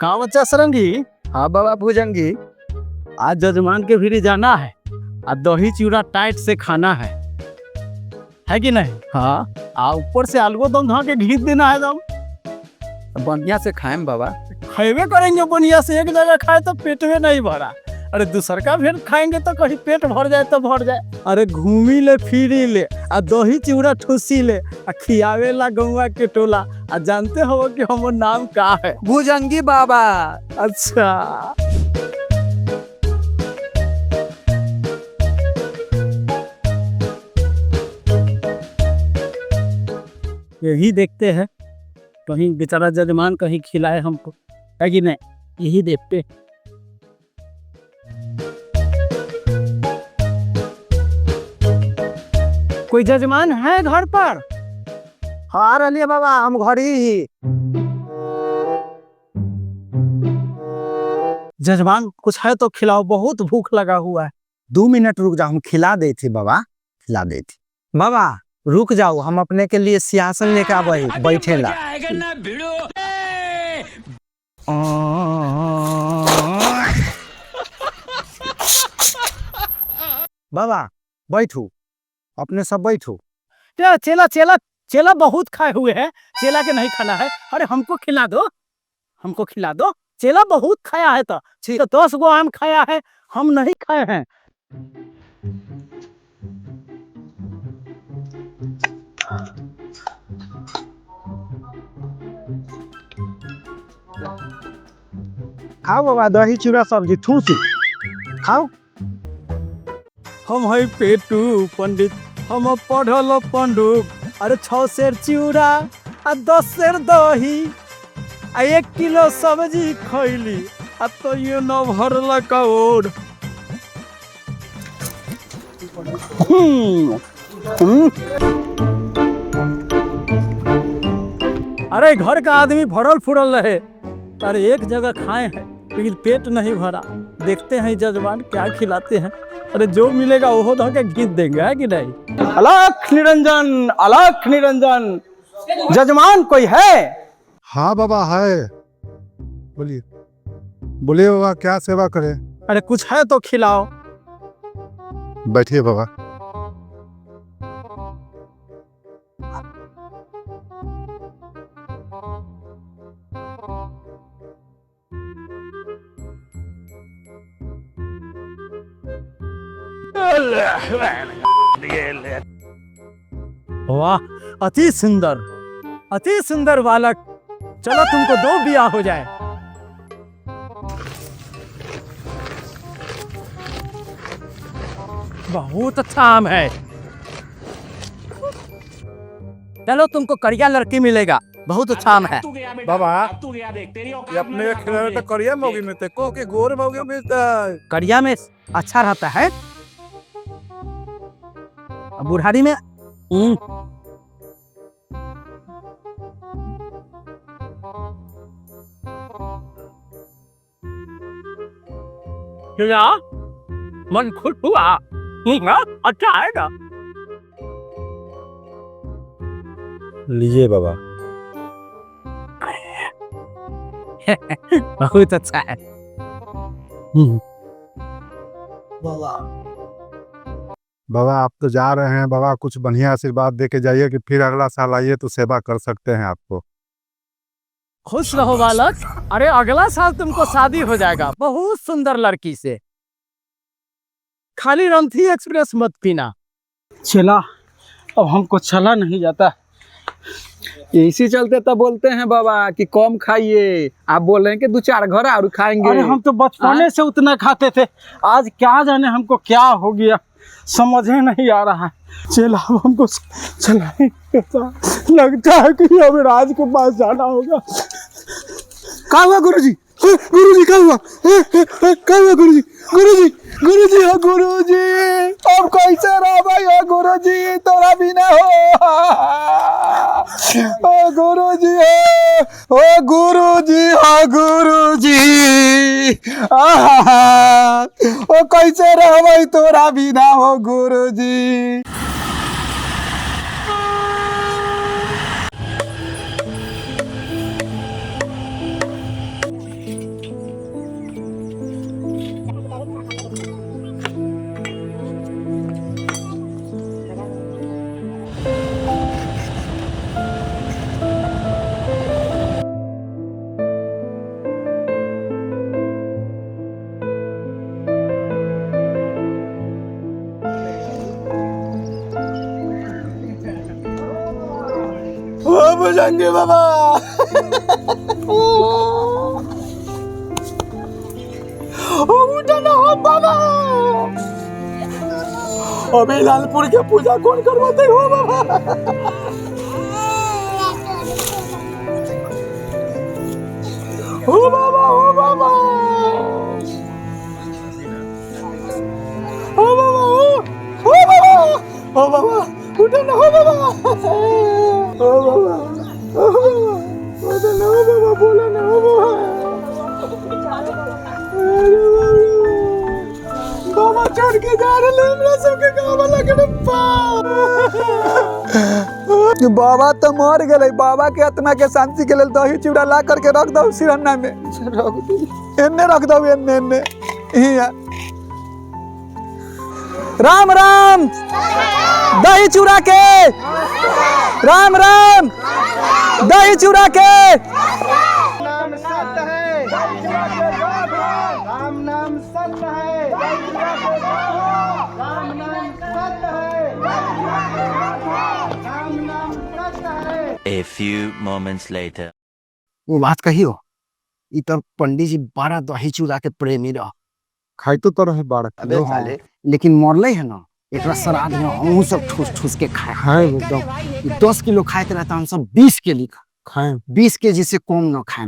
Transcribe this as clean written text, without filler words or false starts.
कहाँ बच्चा सरंगी। हाँ बाबा भुजंगी। आज जजमान के भी जाना है और दही चूड़ा टाइट से खाना है कि नहीं। हाँ आ ऊपर से आलू दम धो के घी देना है दम। बढ़िया से खाएम बाबा। खाएबे करेंगे बढ़िया से, एक जगह खाए तो पेट में नहीं भरा। अरे दूसर का फिर खाएंगे तो कहीं पेट भर जाए तो भर जाए। अरे घूमी ले फिरी ले आ दही चूड़ा ठूसी ले आ खियावे ला गौवा के टोला। आ जानते हो कि हमर नाम का है? भुजंगी बाबा। अच्छा यही देखते हैं, कहीं बेचारा जजमान कहीं खिलाए हमको, है कि नहीं। यही देखते। कोई जजमान है घर पर? हाँ रलिए बाबा, हम घर ही। जजमान कुछ है तो खिलाओ, बहुत भूख लगा हुआ है। 2 मिनट रुक जाओ, हम खिला दे थे बाबा, खिला दे थे। बाबा रुक जाओ, हम अपने के लिए सिंहासन लेके आवे बैठे ला। बाबा बैठू, अपने सब बैठू। चेला चेला चेला बहुत खाए हुए हैं, चेला के नहीं खाना है। अरे हमको खिला दो, हमको खिला दो। चेला बहुत खाया है तो 10 गो आम खाया है, हम नहीं खाए हैं। खाओ बाबा, दही चूड़ा सब्जी ठूसी खाओ। हम है पेटू पंडित, हम पढ़ल पंडुक। अरे 6 सेर चूड़ा आ 10 सेर दही आ 1 किलो सब्जी खैली आ तो ये न भरल कौड़। अरे घर का आदमी भरल फुरल रहे, अरे एक जगह खाए हैं लेकिन पेट नहीं भरा। देखते हैं जजमान क्या खिलाते हैं। अरे जो मिलेगा वो धो के गीत देंगे, है कि नहीं। अलख निरंजन, अलख निरंजन। जजमान कोई है? हाँ बाबा है, बोलिए बोलिए बाबा, क्या सेवा करें? अरे कुछ है तो खिलाओ। बैठिए बाबा। वाह, अति सुंदर, अति सुंदर बालक। चलो तुमको 2 बियाह हो जाए। बहुत अच्छा आम है। चलो तुमको करिया लड़की मिलेगा, बहुत अच्छा आम है। बाबा ये अपने खिलावे तो करिया मौगी में ते को के गोर मौगी मिलता है। करिया में अच्छा रहता है, बुढ़ारी में मन खुश हुआ। अच्छा है ना। लीजिए बाबा। बहुत अच्छा है। बाबा आप तो जा रहे हैं बाबा, कुछ बढ़िया आशीर्वाद दे के जाइए कि फिर अगला साल आइए तो सेवा कर सकते हैं आपको। खुश रहो बालक। अरे अगला साल तुमको शादी हो जाएगा बहुत सुंदर लड़की से। खाली रंथी एक्सप्रेस मत पीना। चला, अब हमको चला नहीं जाता। इसी चलते तो बोलते हैं बाबा कि कम खाइए, आप बोल रहे हैं कि 2-4 घर और खाएंगे। अरे हम तो बचपने से उतना खाते थे, आज क्या जाने हमको क्या हो गया, समझ ही नहीं आ रहा है। चला हमको चला, लगता है कि अब राज के पास जाना होगा। क्या हुआ गुरुजी? गुरुजी क्या हुआ? क्या हुआ गुरुजी? गुरुजी गुरुजी हो गुरुजी, अब कैसे रह भाई हो गुरुजी, तोरा बिना हो। ओ गुरुजी हो, ओ गुरुजी हो गुरुजी, ओ कैसे रह भाई तोरा बिना हो गुरुजी। भुजंगी बाबा। उठो ना हो बाबा। अबे लालपुर के पूजा कौन करवाते हो बाबा? ओ बाबा, ओ बाबा, ओ बाबा, ओ बाबा, ओ बाबा, उठो ना हो बाबा। ओ बाबा, ओ बाबा, उठो ना हो बाबा, बोला ना हो बाबा। बाबा छोड़ के जा रहे हैं हमरा सबके गाँव वाला के डब्बा। बाबा तो मर गए, बाबा के आत्मा के शांति के लिए दही चूड़ा ला करके रख दो सिरन्ना में। एन्ने रख दो, एन्ने एन्ने हिया। राम राम दही चूड़ा के, राम राम दही चूड़ा के। नाम सत्य है, राम नाम सत्य है, राम नाम सत्य है, राम नाम सत्य है। A few moments later. वो बात कहियो, ई तो पंडित जी बड़ा दही चूड़ा के प्रेमी रह। खाइतो तो रहे बारह अबे किलो। साले, लेकिन मरले है ना, एकरा श्राद्ध में हम सब ठूस ठूस के खाए। खाए एकदम 10 किलो खाए रहता हम सब 20 के लिए खाए। 20 केजी से कम न खाए।